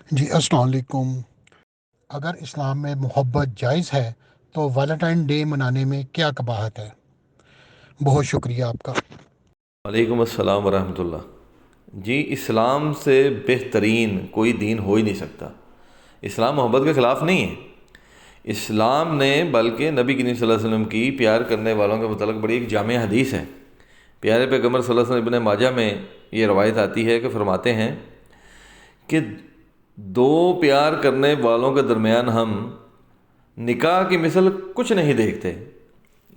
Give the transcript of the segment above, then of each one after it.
جی السلام علیکم۔ اگر اسلام میں محبت جائز ہے تو ویلنٹائن ڈے منانے میں کیا قباحت ہے؟ بہت شکریہ آپ کا۔ وعلیکم السلام ورحمۃ اللہ۔ جی، اسلام سے بہترین کوئی دین ہو ہی نہیں سکتا۔ اسلام محبت کے خلاف نہیں ہے۔ اسلام نے بلکہ نبی کریم صلی اللہ علیہ وسلم کی پیار کرنے والوں کے متعلق بڑی ایک جامع حدیث ہے۔ پیارے پیغمبر صلی اللہ علیہ وسلم ابن ماجہ میں یہ روایت آتی ہے کہ فرماتے ہیں کہ دو پیار کرنے والوں کے درمیان ہم نکاح کی مثل کچھ نہیں دیکھتے،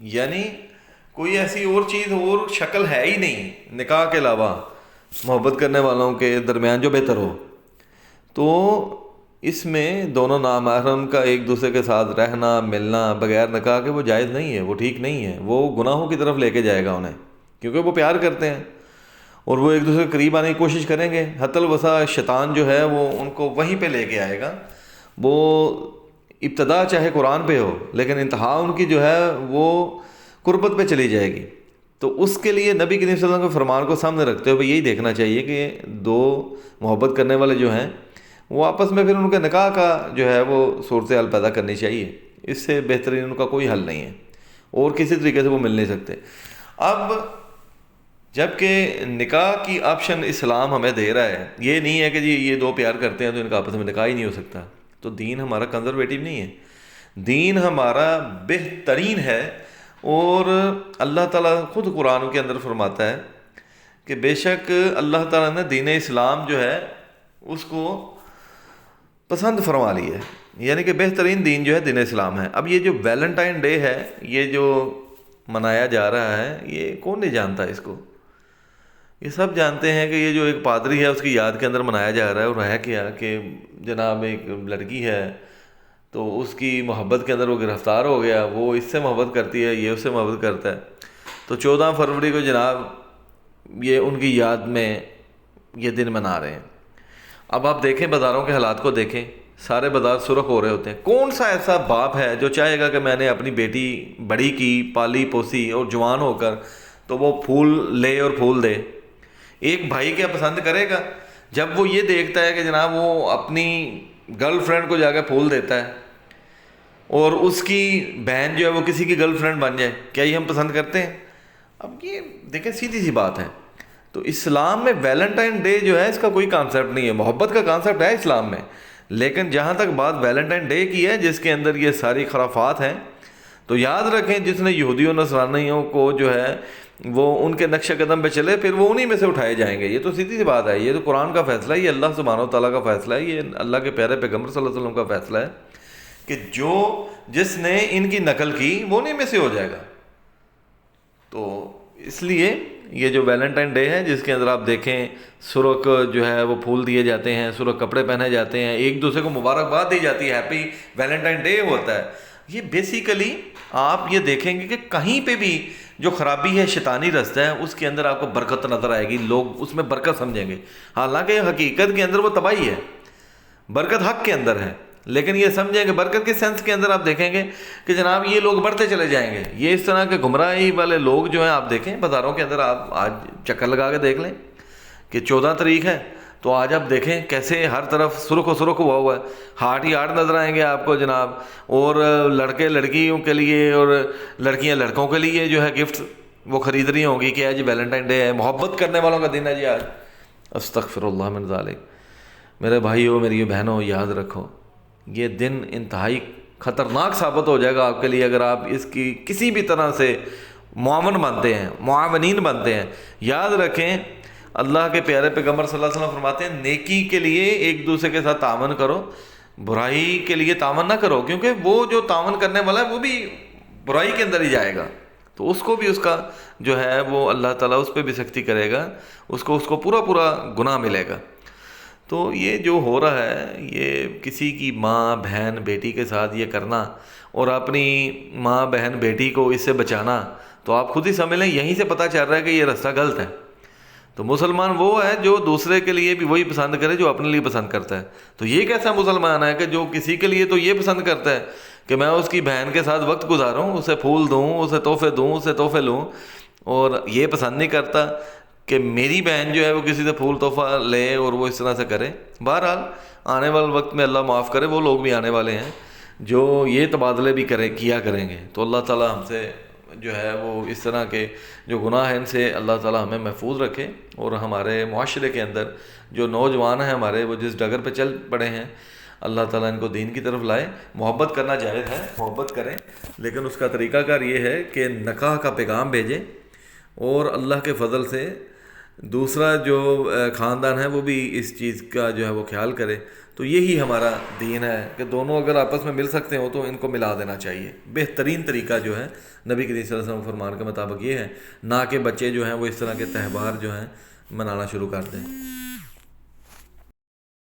یعنی کوئی ایسی اور چیز اور شکل ہے ہی نہیں نکاح کے علاوہ محبت کرنے والوں کے درمیان جو بہتر ہو۔ تو اس میں دونوں نامحرم کا ایک دوسرے کے ساتھ رہنا ملنا بغیر نکاح کے وہ جائز نہیں ہے، وہ ٹھیک نہیں ہے، وہ گناہوں کی طرف لے کے جائے گا انہیں، کیونکہ وہ پیار کرتے ہیں اور وہ ایک دوسرے کے قریب آنے کی کوشش کریں گے۔ حتی الوسع شیطان جو ہے وہ ان کو وہیں پہ لے کے آئے گا۔ وہ ابتدا چاہے قرآن پہ ہو لیکن انتہا ان کی جو ہے وہ قربت پہ چلی جائے گی۔ تو اس کے لیے نبی کریم صلی اللہ علیہ وسلم کے فرمان کو سامنے رکھتے ہوئے یہی دیکھنا چاہیے کہ دو محبت کرنے والے جو ہیں وہ آپس میں پھر ان کے نکاح کا جو ہے وہ صورتحال پیدا کرنی چاہیے۔ اس سے بہترین ان کا کوئی حل نہیں ہے اور کسی طریقے سے وہ مل نہیں سکتے۔ اب جب کہ نکاح کی آپشن اسلام ہمیں دے رہا ہے، یہ نہیں ہے کہ جی یہ دو پیار کرتے ہیں تو ان کا آپس میں نکاح ہی نہیں ہو سکتا، تو دین ہمارا کنزرویٹو نہیں ہے، دین ہمارا بہترین ہے۔ اور اللہ تعالیٰ خود قرآن کے اندر فرماتا ہے کہ بے شک اللہ تعالیٰ نے دین اسلام جو ہے اس کو پسند فرما لی ہے، یعنی کہ بہترین دین جو ہے دین اسلام ہے۔ اب یہ جو ویلنٹائن ڈے ہے یہ جو منایا جا رہا ہے، یہ کون نہیں جانتا اس کو؟ یہ سب جانتے ہیں کہ یہ جو ایک پادری ہے اس کی یاد کے اندر منایا جا رہا ہے، اور ہے کیا کہ جناب ایک لڑکی ہے تو اس کی محبت کے اندر وہ گرفتار ہو گیا، وہ اس سے محبت کرتی ہے، یہ اس سے محبت کرتا ہے، تو 14 فروری کو جناب یہ ان کی یاد میں یہ دن منا رہے ہیں۔ اب آپ دیکھیں بازاروں کے حالات کو دیکھیں، سارے بازار سرخ ہو رہے ہوتے ہیں۔ کون سا ایسا باپ ہے جو چاہے گا کہ میں نے اپنی بیٹی بڑی کی پالی پوسی اور جوان ہو کر تو وہ پھول لے اور پھول دے؟ ایک بھائی کیا پسند کرے گا جب وہ یہ دیکھتا ہے کہ جناب وہ اپنی گرل فرینڈ کو جا کے پھول دیتا ہے اور اس کی بہن جو ہے وہ کسی کی گرل فرینڈ بن جائے؟ کیا یہ ہم پسند کرتے ہیں؟ اب یہ دیکھیں سیدھی سی بات ہے۔ تو اسلام میں ویلنٹائن ڈے جو ہے اس کا کوئی کانسیپٹ نہیں ہے، محبت کا کانسیپٹ ہے اسلام میں، لیکن جہاں تک بات ویلنٹائن ڈے کی ہے جس کے اندر یہ ساری خرافات ہیں، تو یاد رکھیں جس نے یہودیوں نصرانیوں کو جو ہے وہ ان کے نقش قدم پہ چلے پھر وہ انہی میں سے اٹھائے جائیں گے۔ یہ تو سیدھی سی بات ہے، یہ تو قرآن کا فیصلہ ہے، یہ اللہ سبحانہ و تعالیٰ کا فیصلہ ہے، یہ اللہ کے پیارے پیغمبر صلی اللہ علیہ وسلم کا فیصلہ ہے کہ جس نے ان کی نقل کی وہ انہی میں سے ہو جائے گا۔ تو اس لیے یہ جو ویلنٹائن ڈے ہے جس کے اندر آپ دیکھیں سرخ جو ہے وہ پھول دیے جاتے ہیں، سرخ کپڑے پہنے جاتے ہیں، ایک دوسرے کو مبارکباد دی جاتی ہے، ہیپی ویلنٹائن ڈے ہوتا ہے، یہ بیسیکلی آپ یہ دیکھیں گے کہ کہیں پہ بھی جو خرابی ہے شیطانی رستہ ہے اس کے اندر آپ کو برکت نظر آئے گی، لوگ اس میں برکت سمجھیں گے، حالانکہ حقیقت کے اندر وہ تباہی ہے، برکت حق کے اندر ہے، لیکن یہ سمجھیں کہ برکت کے سینس کے اندر آپ دیکھیں گے کہ جناب یہ لوگ بڑھتے چلے جائیں گے۔ یہ اس طرح کے گمراہی والے لوگ جو ہیں آپ دیکھیں بازاروں کے اندر، آپ آج چکر لگا کے دیکھ لیں کہ 14 تاریخ ہے تو آج آپ دیکھیں کیسے ہر طرف سرخ و سرخ ہوا ہوا ہے، ہاٹ ہی ہاٹ نظر آئیں گے آپ کو جناب، اور لڑکے لڑکیوں کے لیے اور لڑکیاں لڑکوں کے لیے جو ہے گفٹ وہ خرید رہی ہوں گی کہ آج ویلنٹائن ڈے ہے، محبت کرنے والوں کا دن ہے جی آج۔ استغفر اللہ من ذالک۔ میرے بھائیو میری بہنوں یاد رکھو یہ دن انتہائی خطرناک ثابت ہو جائے گا آپ کے لیے اگر آپ اس کی کسی بھی طرح سے معاون بنتے ہیں، معاونین بنتے ہیں۔ یاد رکھیں اللہ کے پیارے پیغمبر صلی اللہ علیہ وسلم فرماتے ہیں نیکی کے لیے ایک دوسرے کے ساتھ تعاون کرو، برائی کے لیے تعاون نہ کرو، کیونکہ وہ جو تعاون کرنے والا ہے وہ بھی برائی کے اندر ہی جائے گا، تو اس کو بھی اس کا جو ہے وہ اللہ تعالیٰ اس پہ بھی سختی کرے گا، اس کو پورا گناہ ملے گا۔ تو یہ جو ہو رہا ہے یہ کسی کی ماں بہن بیٹی کے ساتھ یہ کرنا اور اپنی ماں بہن بیٹی کو اس سے بچانا، تو آپ خود ہی سمجھ لیں یہیں سے پتہ چل رہا ہے کہ یہ رستہ غلط ہے۔ تو مسلمان وہ ہے جو دوسرے کے لیے بھی وہی پسند کرے جو اپنے لیے پسند کرتا ہے۔ تو یہ کیسا مسلمان ہے کہ جو کسی کے لیے تو یہ پسند کرتا ہے کہ میں اس کی بہن کے ساتھ وقت گزاروں، اسے پھول دوں، اسے تحفے دوں، اسے تحفے لوں، اور یہ پسند نہیں کرتا کہ میری بہن جو ہے وہ کسی سے پھول تحفہ لے اور وہ اس طرح سے کرے. بہرحال آنے والے وقت میں اللہ معاف کرے، وہ لوگ بھی آنے والے ہیں جو یہ تبادلے بھی کیا کریں گے. تو اللہ تعالیٰ ہم سے جو ہے وہ اس طرح کے جو گناہ ہیں ان سے اللہ تعالیٰ ہمیں محفوظ رکھے، اور ہمارے معاشرے کے اندر جو نوجوان ہیں ہمارے وہ جس ڈگر پہ چل پڑے ہیں اللہ تعالیٰ ان کو دین کی طرف لائے. محبت کرنا جائز ہے، محبت کریں، لیکن اس کا طریقہ کار یہ ہے کہ نکاح کا پیغام بھیجیں، اور اللہ کے فضل سے دوسرا جو خاندان ہے وہ بھی اس چیز کا جو ہے وہ خیال کرے. تو یہی ہمارا دین ہے کہ دونوں اگر آپس میں مل سکتے ہوں تو ان کو ملا دینا چاہیے. بہترین طریقہ جو ہے نبی کریم صلی اللہ علیہ وسلم فرمان کے مطابق یہ ہے، نہ کہ بچے جو ہیں وہ اس طرح کے تہوار جو ہیں منانا شروع کر دیں.